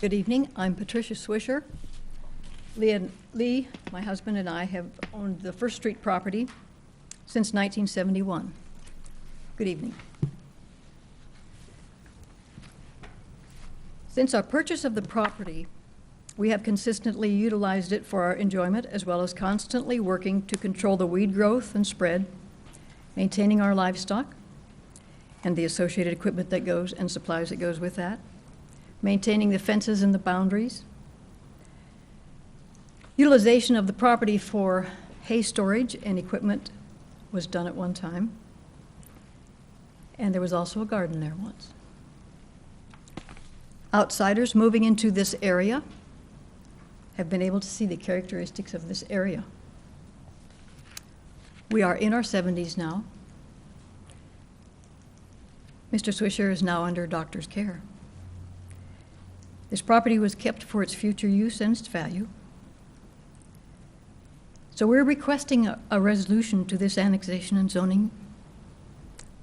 Good evening. I'm Patricia Swisher. Lee, my husband, and I have owned the First Street property since 1971. Good evening. Since our purchase of the property, we have consistently utilized it for our enjoyment, as well as constantly working to control the weed growth and spread, maintaining our livestock and the associated equipment that goes and supplies that goes with that, maintaining the fences and the boundaries. Utilization of the property for hay storage and equipment was done at one time, and there was also a garden there once. Outsiders moving into this area have been able to see the characteristics of this area. We are in our 70s now. Mr. Swisher is now under doctor's care. This property was kept for its future use and its value. So we're requesting a resolution to this annexation and zoning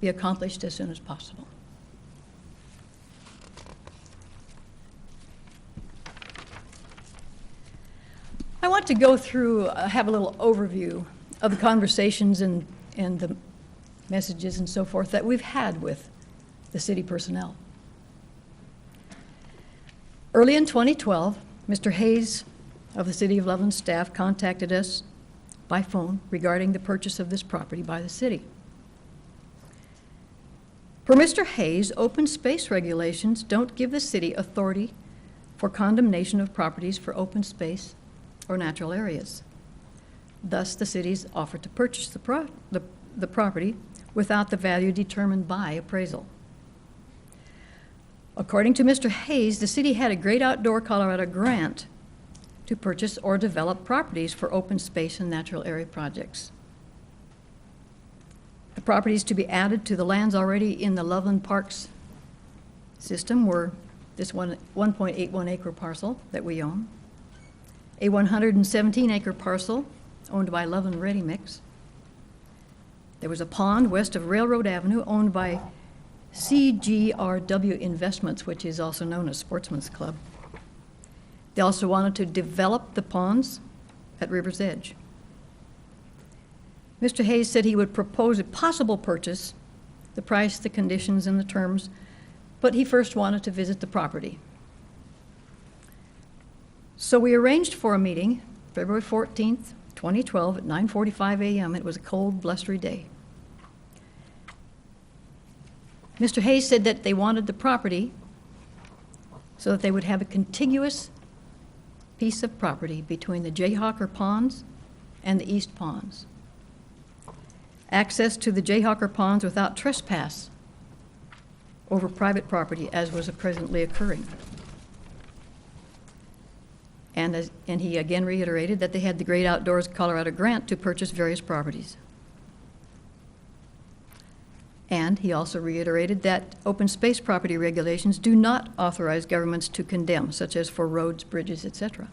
be accomplished as soon as possible. I want to go through, have a little overview of the conversations and the messages and so forth that we've had with the city personnel. Early in 2012, Mr. Hayes of the City of Loveland staff contacted us by phone regarding the purchase of this property by the city. Per Mr. Hayes, open space regulations don't give the city authority for condemnation of properties for open space or natural areas. Thus, the city's offered to purchase the property without the value determined by appraisal. According to Mr. Hayes, the city had a Great Outdoor Colorado grant to purchase or develop properties for open space and natural area projects. The properties to be added to the lands already in the Loveland Parks system were this 1.81 acre parcel that we own, a 117 acre parcel owned by Loveland Ready Mix. There was a pond west of Railroad Avenue owned by CGRW Investments, which is also known as Sportsman's Club. They also wanted to develop the ponds at River's Edge. Mr. Hayes said he would propose a possible purchase, the price, the conditions, and the terms, but he first wanted to visit the property. So we arranged for a meeting, February 14th, 2012 at 9:45 a.m. It was a cold, blustery day. Mr. Hayes said that they wanted the property so that they would have a contiguous piece of property between the Jayhawker Ponds and the East Ponds. Access to the Jayhawker Ponds without trespass over private property, as was presently occurring. And he again reiterated that they had the Great Outdoors Colorado grant to purchase various properties. And he also reiterated that open space property regulations do not authorize governments to condemn, such as for roads, bridges, etc.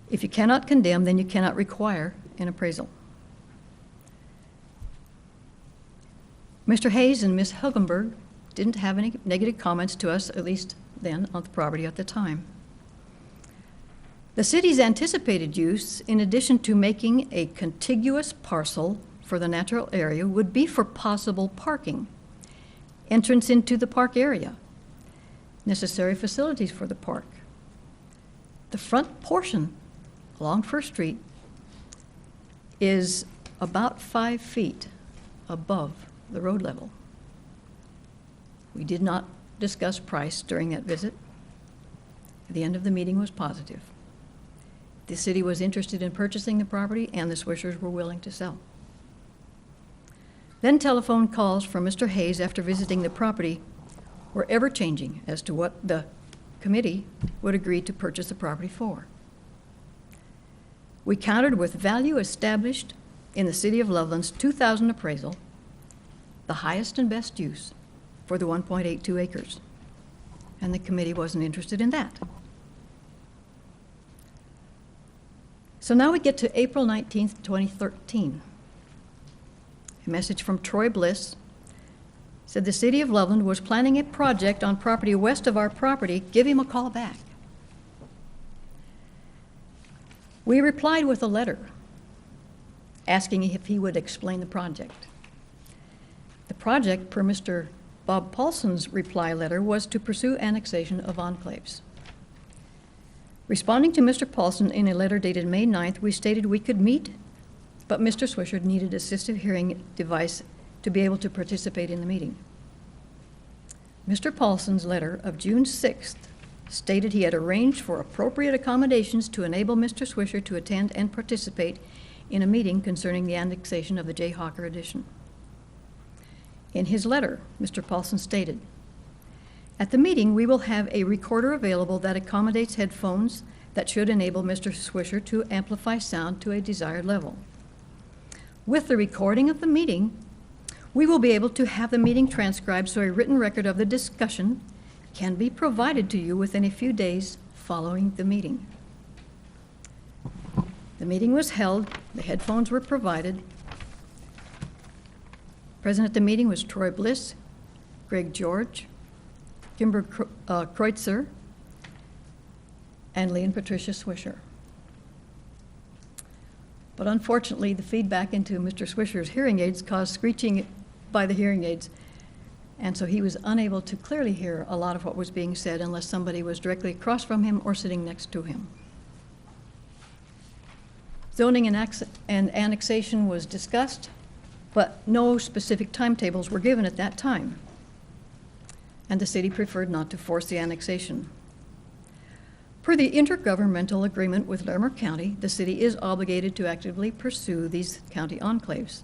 If you cannot condemn, then you cannot require an appraisal. Mr. Hayes and Ms. Hilgenberg didn't have any negative comments to us, at least then, on the property at the time. The city's anticipated use, in addition to making a contiguous parcel for the natural area, would be for possible parking, entrance into the park area, necessary facilities for the park. The front portion along First Street is about 5 feet above the road level. We did not discuss price during that visit. The end of the meeting was positive. The city was interested in purchasing the property, and the Swishers were willing to sell. Then telephone calls from Mr. Hayes after visiting the property were ever-changing as to what the committee would agree to purchase the property for. We countered with value established in the City of Loveland's 2000 appraisal, the highest and best use for the 1.82 acres, and the committee wasn't interested in that. So now we get to April 19th, 2013. A message from Troy Bliss said the City of Loveland was planning a project on property west of our property. Give him a call back. We replied with a letter asking if he would explain the project. The project, per Mr. Bob Paulson's reply letter, was to pursue annexation of enclaves. Responding to Mr. Paulson in a letter dated May 9th, we stated we could meet, but Mr. Swisher needed an assistive hearing device to be able to participate in the meeting. Mr. Paulson's letter of June 6th stated he had arranged for appropriate accommodations to enable Mr. Swisher to attend and participate in a meeting concerning the annexation of the Jayhawker addition. In his letter, Mr. Paulson stated, "At the meeting, we will have a recorder available that accommodates headphones that should enable Mr. Swisher to amplify sound to a desired level. With the recording of the meeting, we will be able to have the meeting transcribed so a written record of the discussion can be provided to you within a few days following the meeting." The meeting was held, the headphones were provided. Present at the meeting was Troy Bliss, Greg George, Kimber Kreutzer, and Lee and Patricia Swisher. But unfortunately, the feedback into Mr. Swisher's hearing aids caused screeching by the hearing aids, and so he was unable to clearly hear a lot of what was being said unless somebody was directly across from him or sitting next to him. Zoning and annexation was discussed, but no specific timetables were given at that time, and the city preferred not to force the annexation. Per the intergovernmental agreement with Larimer County, the city is obligated to actively pursue these county enclaves.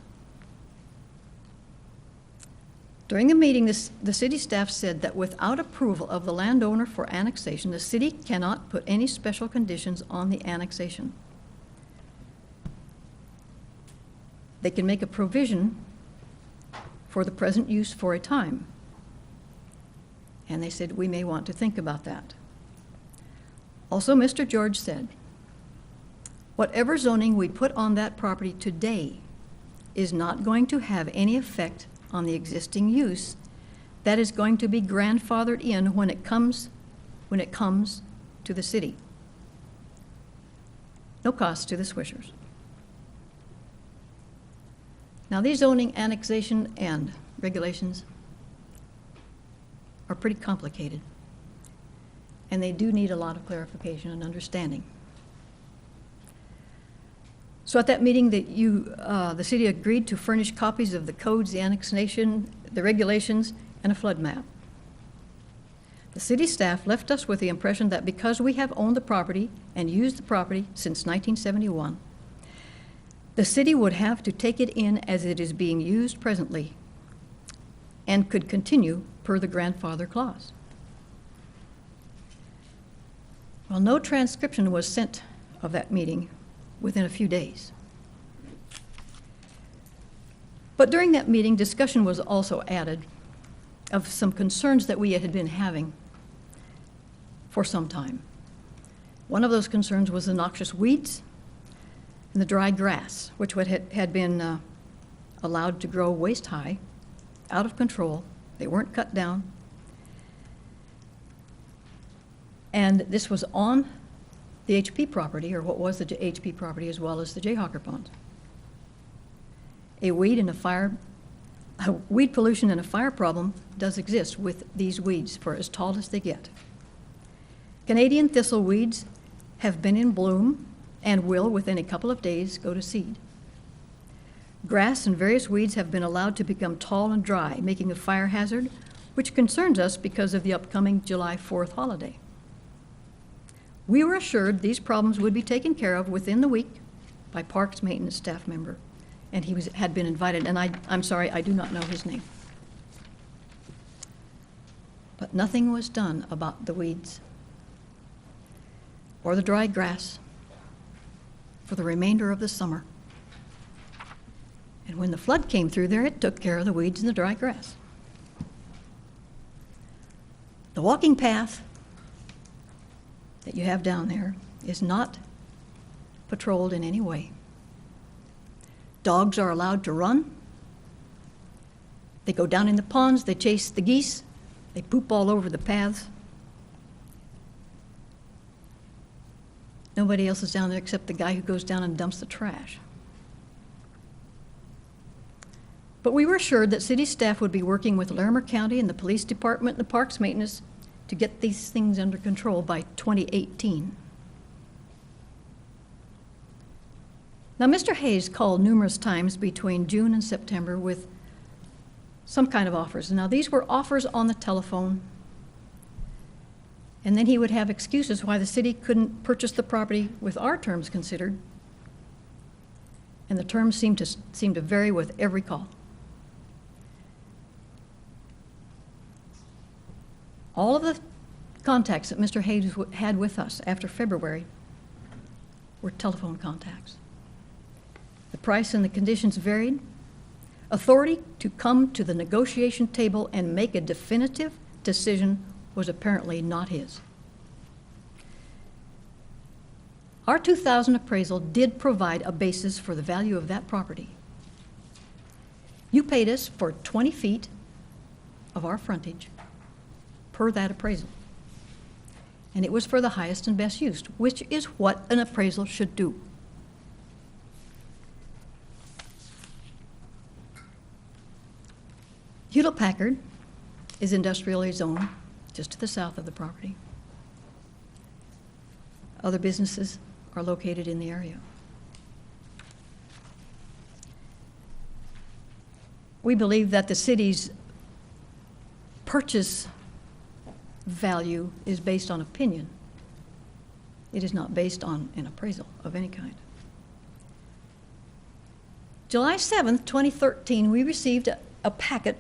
During the meeting, the city staff said that without approval of the landowner for annexation, the city cannot put any special conditions on the annexation. They can make a provision for the present use for a time. And they said, we may want to think about that. Also, Mr. George said, whatever zoning we put on that property today is not going to have any effect on the existing use that is going to be grandfathered in when it comes to the city. No cost to the Swishers. Now, these zoning, annexation, and regulations are pretty complicated, and they do need a lot of clarification and understanding. So at that meeting, the city agreed to furnish copies of the codes, the annexation, the regulations, and a flood map. The city staff left us with the impression that because we have owned the property and used the property since 1971, the city would have to take it in as it is being used presently and could continue per the grandfather clause. Well, no transcription was sent of that meeting within a few days. But during that meeting, discussion was also added of some concerns that we had been having for some time. One of those concerns was the noxious weeds and the dry grass, which had been allowed to grow waist high, out of control. They weren't cut down. And this was on the HP property, or what was the HP property, as well as the Jayhawker pond. A weed pollution and a fire problem does exist with these weeds for as tall as they get. Canadian thistle weeds have been in bloom and will, within a couple of days, go to seed. Grass and various weeds have been allowed to become tall and dry, making a fire hazard, which concerns us because of the upcoming July 4th holiday. We were assured these problems would be taken care of within the week by Parks Maintenance staff member, and he had been invited, and I'm sorry, I do not know his name. But nothing was done about the weeds or the dry grass for the remainder of the summer. And when the flood came through there, it took care of the weeds and the dry grass. The walking path that you have down there is not patrolled in any way. Dogs are allowed to run. They go down in the ponds, they chase the geese, they poop all over the paths. Nobody else is down there except the guy who goes down and dumps the trash. But we were assured that city staff would be working with Larimer County and the police department and the parks maintenance to get these things under control by 2018. Now, Mr. Hayes called numerous times between June and September with some kind of offers. Now, these were offers on the telephone, and then he would have excuses why the city couldn't purchase the property with our terms considered, and the terms seemed to vary with every call. All of the contacts that Mr. Hayes had with us after February were telephone contacts. The price and the conditions varied. Authority to come to the negotiation table and make a definitive decision was apparently not his. Our 2000 appraisal did provide a basis for the value of that property. You paid us for 20 feet of our frontage per that appraisal. And it was for the highest and best use, which is what an appraisal should do. Hewlett-Packard is industrially zoned just to the south of the property. Other businesses are located in the area. We believe that the city's purchase value is based on opinion. It is not based on an appraisal of any kind. July 7th, 2013, we received a packet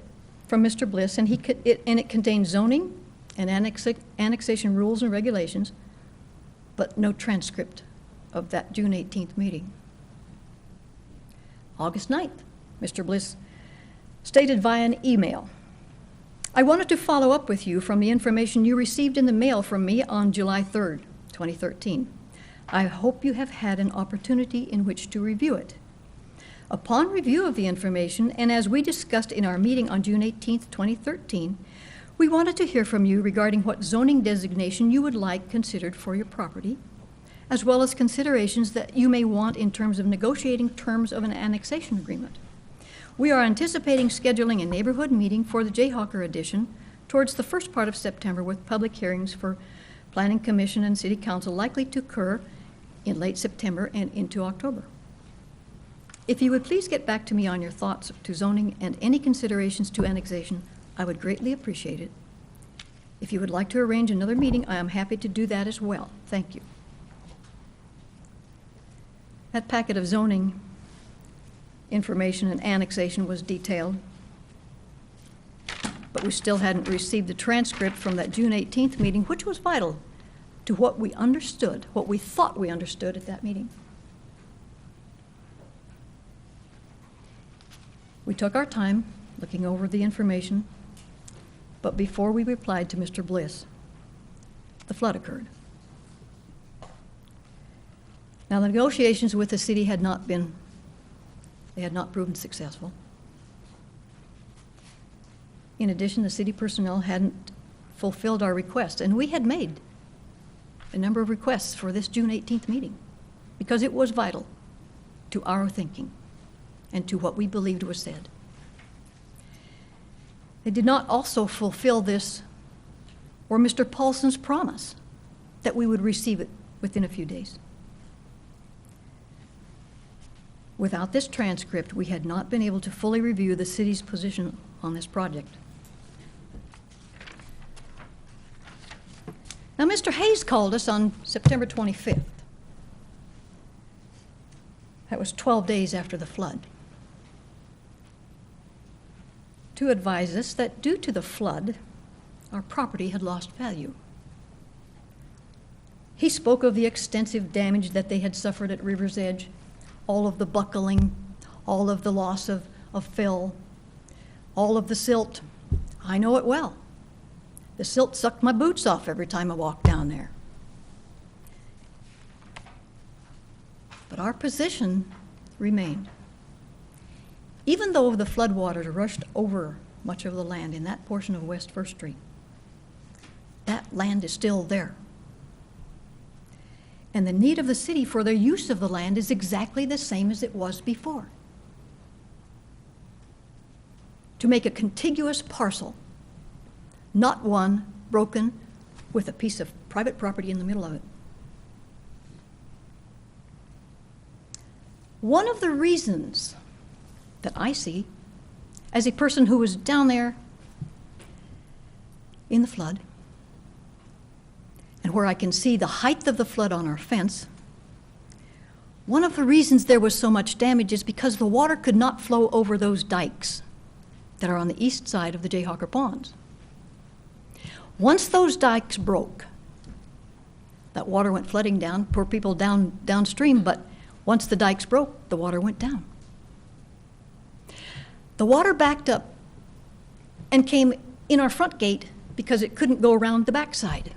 from Mr. Bliss, and it contained zoning and annexation rules and regulations, but no transcript of that June 18th meeting. August 9th, Mr. Bliss stated via an email, "I wanted to follow up with you from the information you received in the mail from me on July 3rd, 2013. I hope you have had an opportunity in which to review it. Upon review of the information, and as we discussed in our meeting on June 18th, 2013, we wanted to hear from you regarding what zoning designation you would like considered for your property, as well as considerations that you may want in terms of negotiating terms of an annexation agreement. We are anticipating scheduling a neighborhood meeting for the Jayhawker edition towards the first part of September, with public hearings for Planning Commission and City Council likely to occur in late September and into October. If you would please get back to me on your thoughts to zoning and any considerations to annexation, I would greatly appreciate it. If you would like to arrange another meeting, I am happy to do that as well. Thank you." That packet of zoning information and annexation was detailed, but we still hadn't received the transcript from that June 18th meeting, which was vital to what we understood, what we thought we understood at that meeting. We took our time looking over the information, but before we replied to Mr. Bliss, the flood occurred. Now, the negotiations with the city had not proven successful. In addition, the city personnel hadn't fulfilled our request, and we had made a number of requests for this June 18th meeting because it was vital to our thinking and to what we believed was said. They did not also fulfill this or Mr. Paulson's promise that we would receive it within a few days. Without this transcript, we had not been able to fully review the city's position on this project. Now, Mr. Hayes called us on September 25th. That was 12 days after the flood, to advise us that due to the flood, our property had lost value. He spoke of the extensive damage that they had suffered at River's Edge, all of the buckling, all of the loss of fill, all of the silt. I know it well. The silt sucked my boots off every time I walked down there. But our position remained. Even though the floodwaters rushed over much of the land in that portion of West First Street. That land is still there. And the need of the city for their use of the land is exactly the same as it was before. To make a contiguous parcel, not one broken with a piece of private property in the middle of it. One of the reasons that I see, as a person who was down there in the flood, and where I can see the height of the flood on our fence, one of the reasons there was so much damage is because the water could not flow over those dikes that are on the east side of the Jayhawker Ponds. Once those dikes broke, that water went flooding down, poor people downstream, but once the dikes broke, the water went down. The water backed up and came in our front gate because it couldn't go around the backside.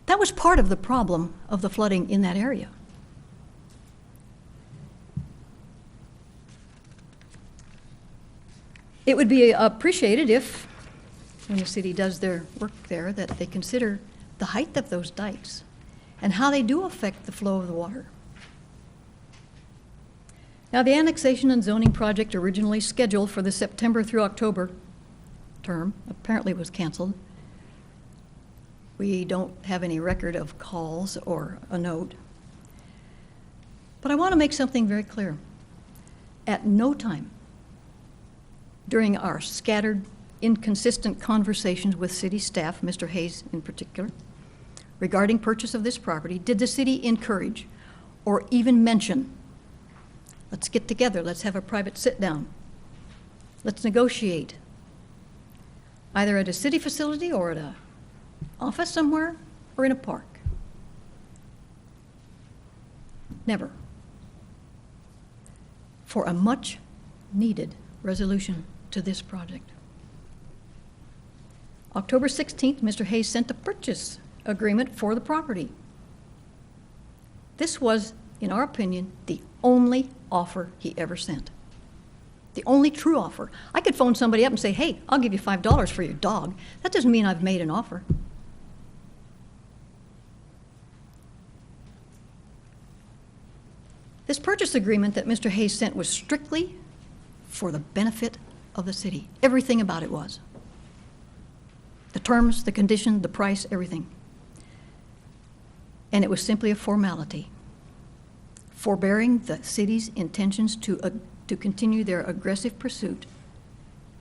That was part of the problem of the flooding in that area. It would be appreciated if, when the city does their work there, that they consider the height of those dikes and how they do affect the flow of the water. Now, the annexation and zoning project originally scheduled for the September through October term apparently was canceled. We don't have any record of calls or a note. But I want to make something very clear. At no time during our scattered, inconsistent conversations with city staff, Mr. Hayes in particular, regarding purchase of this property, did the city encourage or even mention, let's get together, let's have a private sit-down, let's negotiate, either at a city facility or at an office somewhere or in a park. Never. For a much needed resolution to this project. October 16th, Mr. Hayes sent a purchase agreement for the property. This was, in our opinion, the only offer he ever sent. The only true offer. I could phone somebody up and say, hey, I'll give you $5 for your dog. That doesn't mean I've made an offer. This purchase agreement that Mr. Hayes sent was strictly for the benefit of the city. Everything about it was. The terms, the condition, the price, everything. And it was simply a formality, forbearing the city's intentions to continue their aggressive pursuit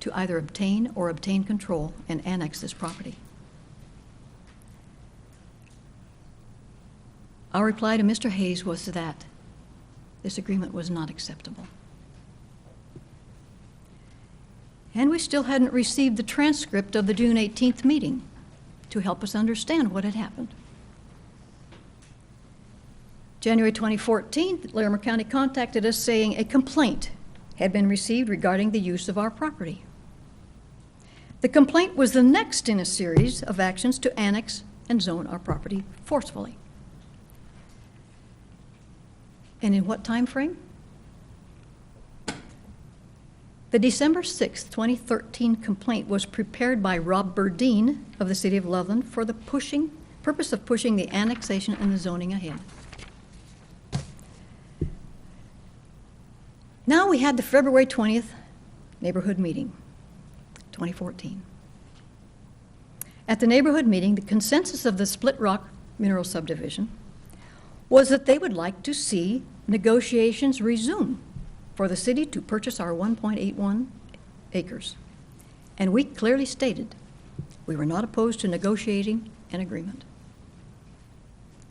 to either obtain or obtain control and annex this property. Our reply to Mr. Hayes was that this agreement was not acceptable. And we still hadn't received the transcript of the June 18th meeting to help us understand what had happened. January 2014, Larimer County contacted us saying a complaint had been received regarding the use of our property. The complaint was the next in a series of actions to annex and zone our property forcefully. And in what time frame? The December 6, 2013 complaint was prepared by Rob Burdine of the City of Loveland for the purpose of pushing the annexation and the zoning ahead. Now we had the February 20th neighborhood meeting, 2014. At the neighborhood meeting, the consensus of the Split Rock Mineral Subdivision was that they would like to see negotiations resume for the city to purchase our 1.81 acres. And we clearly stated we were not opposed to negotiating an agreement.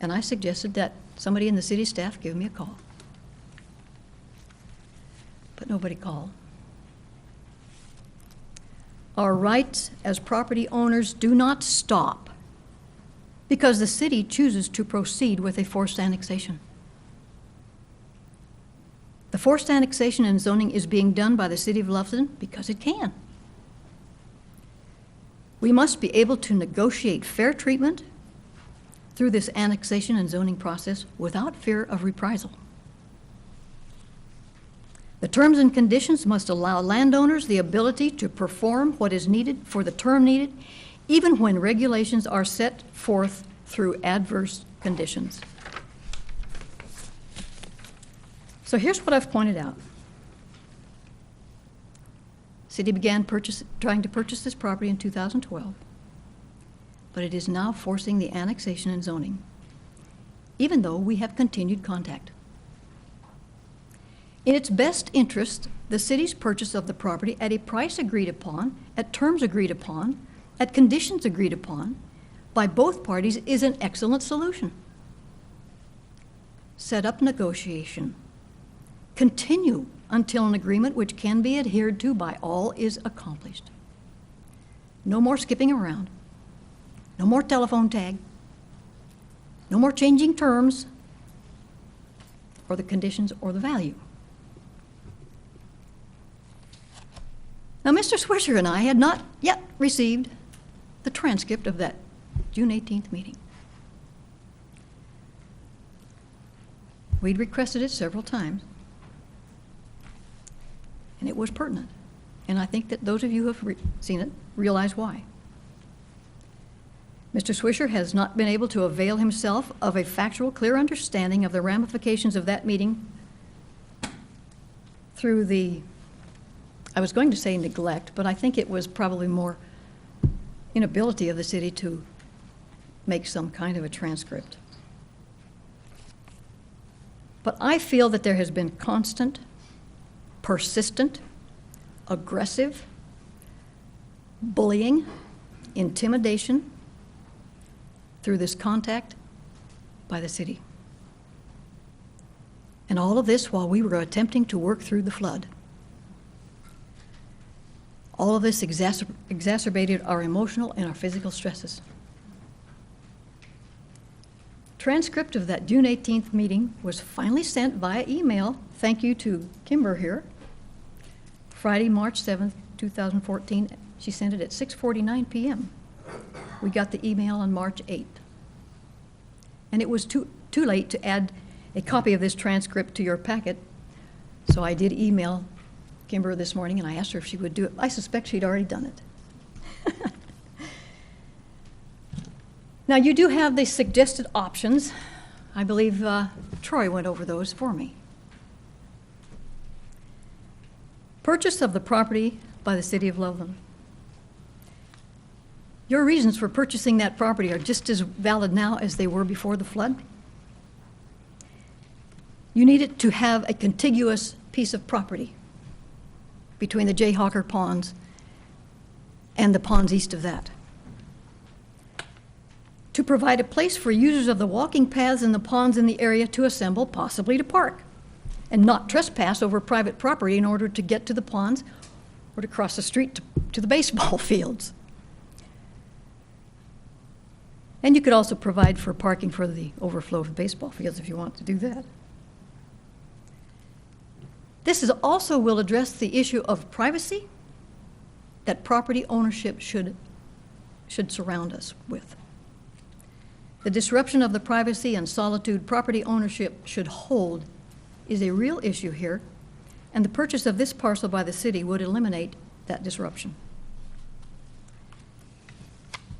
And I suggested that somebody in the city staff give me a call. But nobody called. Our rights as property owners do not stop because the city chooses to proceed with a forced annexation. The forced annexation and zoning is being done by the City of Loveland because it can. We must be able to negotiate fair treatment through this annexation and zoning process without fear of reprisal. The terms and conditions must allow landowners the ability to perform what is needed for the term needed, even when regulations are set forth through adverse conditions. So here's what I've pointed out. City began trying to purchase this property in 2012, but it is now forcing the annexation and zoning, even though we have continued contact. In its best interest, the city's purchase of the property at a price agreed upon, at terms agreed upon, at conditions agreed upon by both parties is an excellent solution. Set up negotiation. Continue until an agreement which can be adhered to by all is accomplished. No more skipping around. No more telephone tag. No more changing terms or the conditions or the value. Now, Mr. Swisher and I had not yet received the transcript of that June 18th meeting. We'd requested it several times, and it was pertinent. And I think that those of you who have seen it realize why. Mr. Swisher has not been able to avail himself of a factual, clear understanding of the ramifications of that meeting through the, I was going to say neglect, but I think it was probably more inability of the city to make some kind of a transcript. But I feel that there has been constant, persistent, aggressive, bullying, intimidation through this contact by the city. And all of this while we were attempting to work through the flood. All of this exacerbated our emotional and our physical stresses. Transcript of that June 18th meeting was finally sent via email, thank you to Kimber here, Friday, March 7th, 2014. She sent it at 6:49 p.m. We got the email on March 8th. And it was too late to add a copy of this transcript to your packet, so I did email Kimber this morning and I asked her if she would do it. I suspect she'd already done it. Now, you do have the suggested options. I believe Troy went over those for me. Purchase of the property by the City of Loveland. Your reasons for purchasing that property are just as valid now as they were before the flood. You needed to have a contiguous piece of property between the Jayhawker ponds and the ponds east of that, to provide a place for users of the walking paths and the ponds in the area to assemble, possibly to park, and not trespass over private property in order to get to the ponds or to cross the street to the baseball fields. And you could also provide for parking for the overflow of the baseball fields if you want to do that. This also will address the issue of privacy that property ownership should surround us with. The disruption of the privacy and solitude property ownership should hold is a real issue here, and the purchase of this parcel by the city would eliminate that disruption.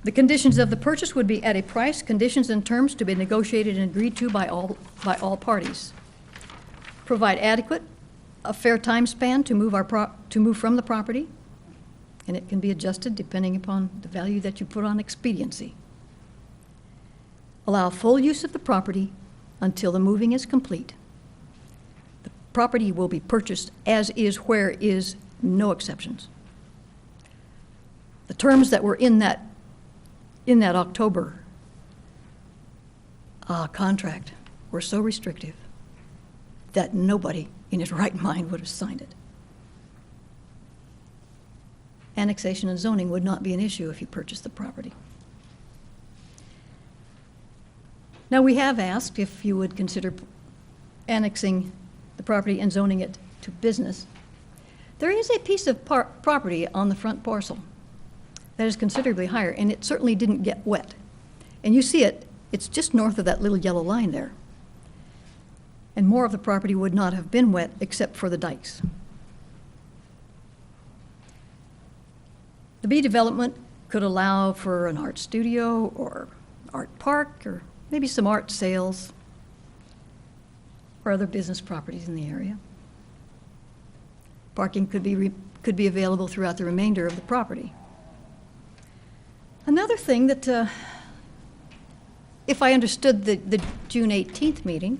The conditions of the purchase would be at a price, conditions, and terms to be negotiated and agreed to by all parties. Provide a fair time span to move from the property, and it can be adjusted depending upon the value that you put on expediency. Allow full use of the property until the moving is complete. The property will be purchased as is, where is, no exceptions. The terms that were in that October contract were so restrictive that nobody in his right mind would have signed it. Annexation and zoning would not be an issue if you purchased the property. Now, we have asked if you would consider annexing the property and zoning it to business. There is a piece of property on the front parcel that is considerably higher, and it certainly didn't get wet. And you see it, it's just north of that little yellow line there. and more of the property would not have been wet except for the dikes. The B development could allow for an art studio or art park or maybe some art sales or other business properties in the area. Parking could be available throughout the remainder of the property. Another thing that, if I understood the June 18th meeting,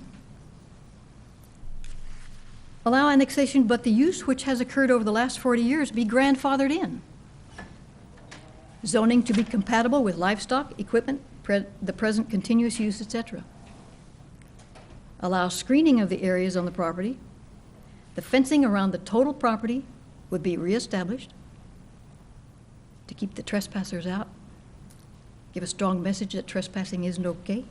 allow annexation, but the use which has occurred over the last 40 years be grandfathered in. Zoning to be compatible with livestock, equipment, the present continuous use, etc. Allow screening of the areas on the property. The fencing around the total property would be reestablished to keep the trespassers out. Give a strong message that trespassing isn't okay.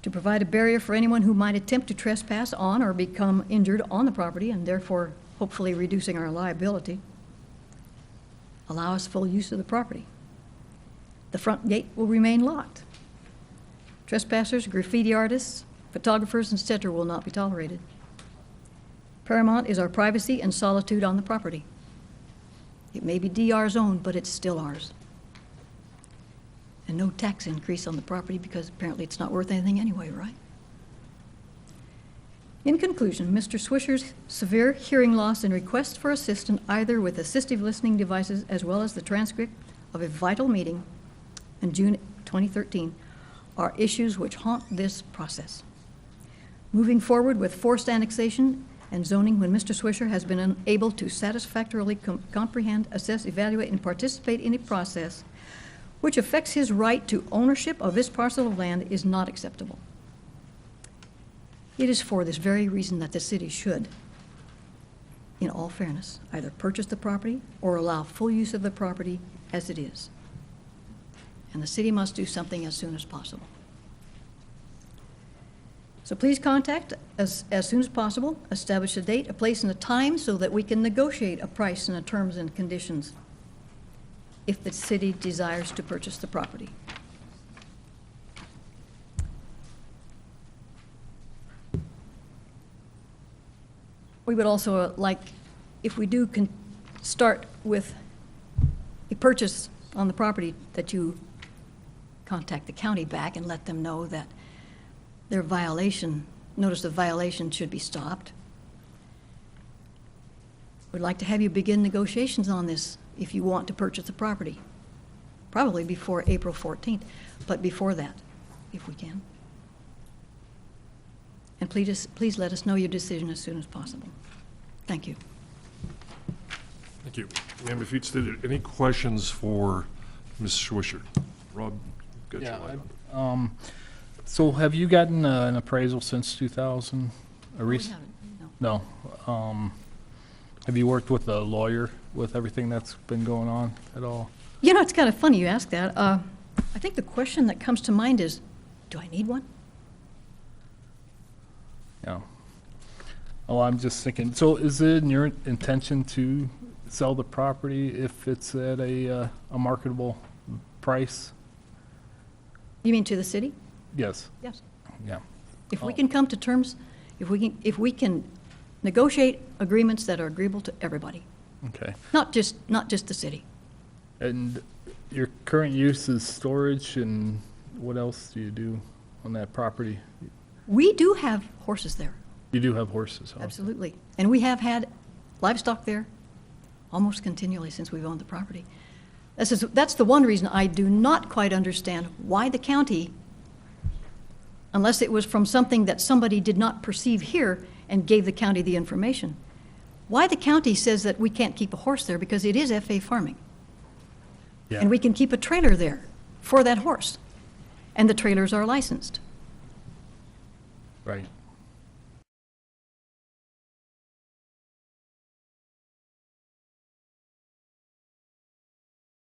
To provide a barrier for anyone who might attempt to trespass on or become injured on the property and therefore hopefully reducing our liability. Allow us full use of the property. The front gate will remain locked. Trespassers, graffiti artists, photographers, etc. will not be tolerated. Paramount is our privacy and solitude on the property. It may be DR zone, but it's still ours. And no tax increase on the property because apparently it's not worth anything anyway, right? In conclusion, Mr. Swisher's severe hearing loss and request for assistance either with assistive listening devices as well as the transcript of a vital meeting in June 2013 are issues which haunt this process. Moving forward with forced annexation and zoning when Mr. Swisher has been unable to satisfactorily comprehend, assess, evaluate, and participate in a process which affects his right to ownership of this parcel of land is not acceptable. It is for this very reason that the city should, in all fairness, either purchase the property or allow full use of the property as it is. And the city must do something as soon as possible. So please contact as soon as possible, establish a date, a place, and a time so that we can negotiate a price and the terms and conditions if the city desires to purchase the property. We would also like, if we do start with a purchase on the property, that you contact the county back and let them know that their notice of violation should be stopped. We'd like to have you begin negotiations on this if you want to purchase the property, probably before April 14th, but before that, if we can. And please let us know your decision as soon as possible. Thank you. Thank you. Ma'am, if you'd stated any questions for Ms. Swisher? Rob, got your light on. So have you gotten an appraisal since 2000? We haven't, no. No. Have you worked with a lawyer with everything that's been going on at all? You know, it's kind of funny you ask that. I think the question that comes to mind is, do I need one? Yeah. Oh, I'm just thinking, so is it in your intention to sell the property if it's at a marketable price? You mean to the city? Yes. Yes. Yeah. If we can come to terms, if we can negotiate agreements that are agreeable to everybody, Okay. not just the city. And your current use is storage, and what else do you do on that property? We do have horses there, You do have horses, huh? absolutely. And we have had livestock there almost continually since we've owned the property. That's the one reason I do not quite understand why the county, unless it was from something that somebody did not perceive here and gave the county the information, why the county says that we can't keep a horse there, because it is FA farming. Yeah. And we can keep a trailer there for that horse, and the trailers are licensed. Right.